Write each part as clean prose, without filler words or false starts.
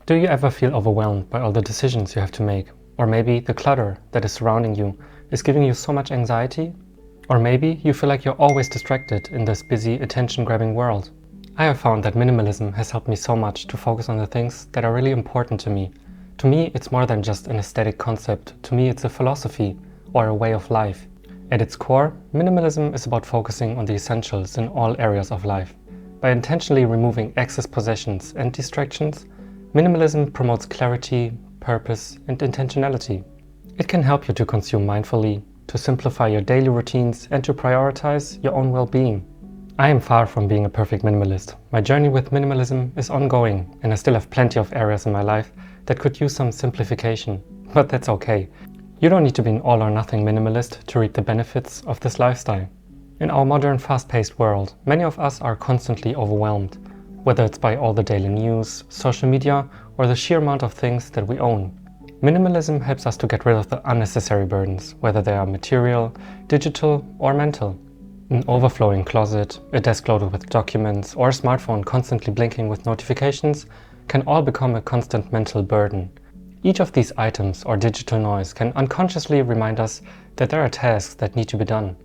Do you ever feel overwhelmed by all the decisions you have to make? Or maybe the clutter that is surrounding you is giving you so much anxiety? Or maybe you feel like you're always distracted in this busy, attention-grabbing world. I have found that minimalism has helped me so much to focus on the things that are really important to me. To me, it's more than just an aesthetic concept. To me, it's a philosophy or a way of life. At its core, minimalism is about focusing on the essentials in all areas of life. By intentionally removing excess possessions and distractions, minimalism promotes clarity, purpose, and intentionality. It can help you to consume mindfully, to simplify your daily routines, and to prioritize your own well-being. I am far from being a perfect minimalist. My journey with minimalism is ongoing, and I still have plenty of areas in my life that could use some simplification. But that's okay. You don't need to be an all-or-nothing minimalist to reap the benefits of this lifestyle. In our modern, fast-paced world, many of us are constantly overwhelmed, whether it's by all the daily news, social media, or the sheer amount of things that we own. Minimalism helps us to get rid of the unnecessary burdens, whether they are material, digital, or mental. An overflowing closet, a desk loaded with documents, or a smartphone constantly blinking with notifications can all become a constant mental burden. Each of these items or digital noise can unconsciously remind us that there are tasks that need to be done.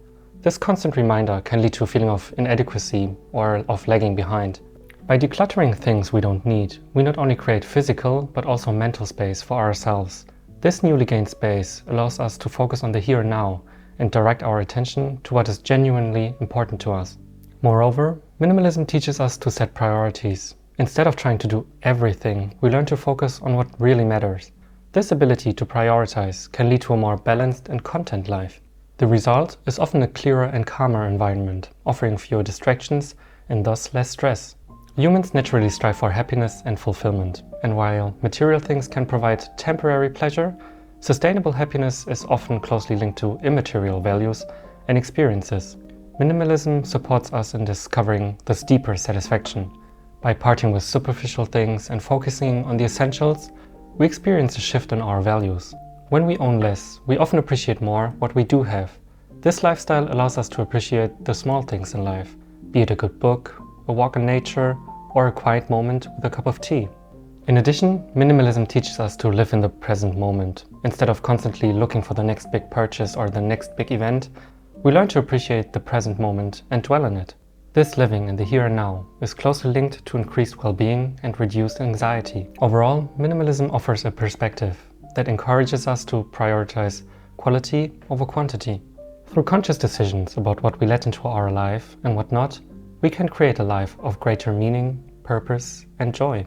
This constant reminder can lead to a feeling of inadequacy or of lagging behind. By decluttering things we don't need, we not only create physical but also mental space for ourselves. This newly gained space allows us to focus on the here and now and direct our attention to what is genuinely important to us. Moreover, minimalism teaches us to set priorities. Instead of trying to do everything, we learn to focus on what really matters. This ability to prioritize can lead to a more balanced and content life. The result is often a clearer and calmer environment, offering fewer distractions and thus less stress. Humans naturally strive for happiness and fulfillment, and while material things can provide temporary pleasure, sustainable happiness is often closely linked to immaterial values and experiences. Minimalism supports us in discovering this deeper satisfaction. By parting with superficial things and focusing on the essentials, we experience a shift in our values. When we own less, we often appreciate more what we do have. This lifestyle allows us to appreciate the small things in life, be it a good book, a walk in nature, or a quiet moment with a cup of tea. In addition, minimalism teaches us to live in the present moment. Instead of constantly looking for the next big purchase or the next big event, we learn to appreciate the present moment and dwell in it. This living in the here and now is closely linked to increased well-being and reduced anxiety. Overall, minimalism offers a perspective that encourages us to prioritize quality over quantity. Through conscious decisions about what we let into our life and what not, we can create a life of greater meaning, purpose, and joy.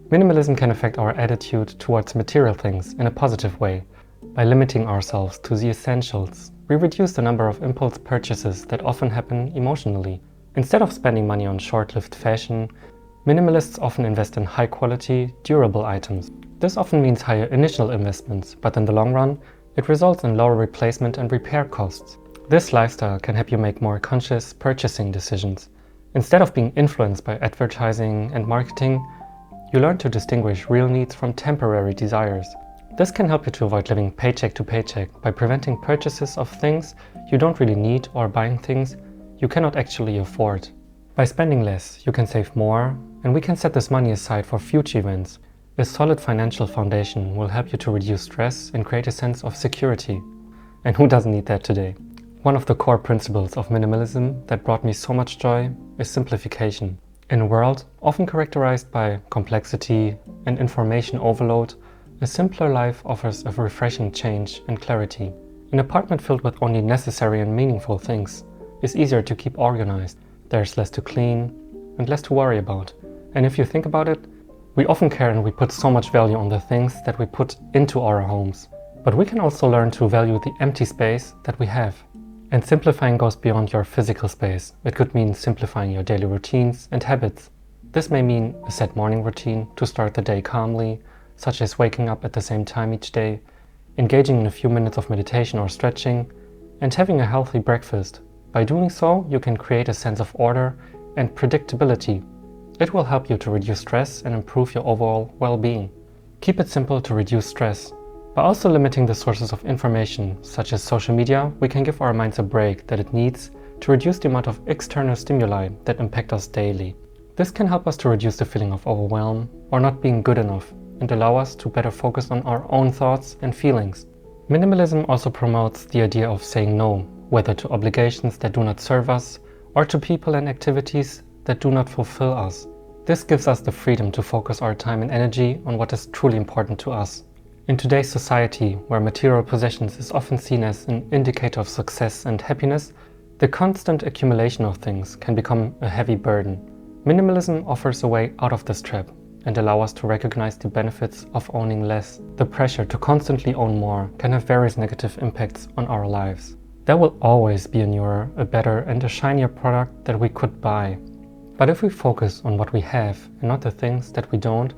Minimalism can affect our attitude towards material things in a positive way. By limiting ourselves to the essentials, we reduce the number of impulse purchases that often happen emotionally. Instead of spending money on short-lived fashion, minimalists often invest in high-quality, durable items. This often means higher initial investments, but in the long run, it results in lower replacement and repair costs. This lifestyle can help you make more conscious purchasing decisions. Instead of being influenced by advertising and marketing, you learn to distinguish real needs from temporary desires. This can help you to avoid living paycheck to paycheck by preventing purchases of things you don't really need or buying things you cannot actually afford. By spending less, you can save more, and we can set this money aside for future events. A solid financial foundation will help you to reduce stress and create a sense of security. And who doesn't need that today? One of the core principles of minimalism that brought me so much joy is simplification. In a world often characterized by complexity and information overload, a simpler life offers a refreshing change and clarity. An apartment filled with only necessary and meaningful things is easier to keep organized. There's less to clean and less to worry about. And if you think about it, we often care and we put so much value on the things that we put into our homes. But we can also learn to value the empty space that we have. And simplifying goes beyond your physical space. It could mean simplifying your daily routines and habits. This may mean a set morning routine to start the day calmly, such as waking up at the same time each day, engaging in a few minutes of meditation or stretching, and having a healthy breakfast. By doing so, you can create a sense of order and predictability. It will help you to reduce stress and improve your overall well-being. Keep it simple to reduce stress. By also limiting the sources of information, such as social media, we can give our minds a break that it needs to reduce the amount of external stimuli that impact us daily. This can help us to reduce the feeling of overwhelm or not being good enough. and allow us to better focus on our own thoughts and feelings. Minimalism also promotes the idea of saying no, whether to obligations that do not serve us or to people and activities that do not fulfill us. This gives us the freedom to focus our time and energy on what is truly important to us. In today's society, where material possessions is often seen as an indicator of success and happiness, the constant accumulation of things can become a heavy burden. Minimalism offers a way out of this trap and allows us to recognize the benefits of owning less. The pressure to constantly own more can have various negative impacts on our lives. There will always be a newer, a better and a shinier product that we could buy. But if we focus on what we have and not the things that we don't,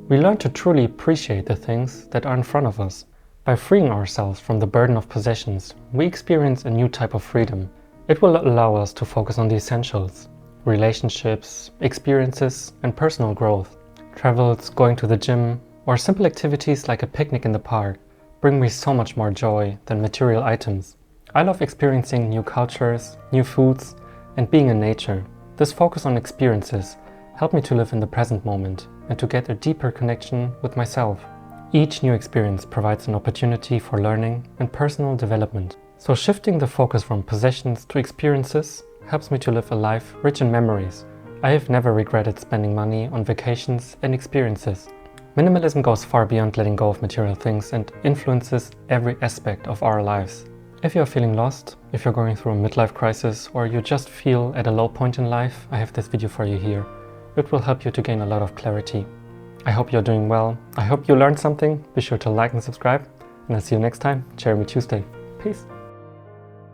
we learn to truly appreciate the things that are in front of us. By freeing ourselves from the burden of possessions, we experience a new type of freedom. It will allow us to focus on the essentials: relationships, experiences, and personal growth. Travels, going to the gym, or simple activities like a picnic in the park bring me so much more joy than material items. I love experiencing new cultures, new foods, and being in nature. This focus on experiences helped me to live in the present moment and to get a deeper connection with myself. Each new experience provides an opportunity for learning and personal development. So shifting the focus from possessions to experiences helps me to live a life rich in memories. I have never regretted spending money on vacations and experiences. Minimalism goes far beyond letting go of material things and influences every aspect of our lives. If you're feeling lost, if you're going through a midlife crisis, or you just feel at a low point in life, I have this video for you here. It will help you to gain a lot of clarity. I hope you're doing well. I hope you learned something. Be sure to like and subscribe, and I'll see you next time, Jeremy Tuesday. Peace.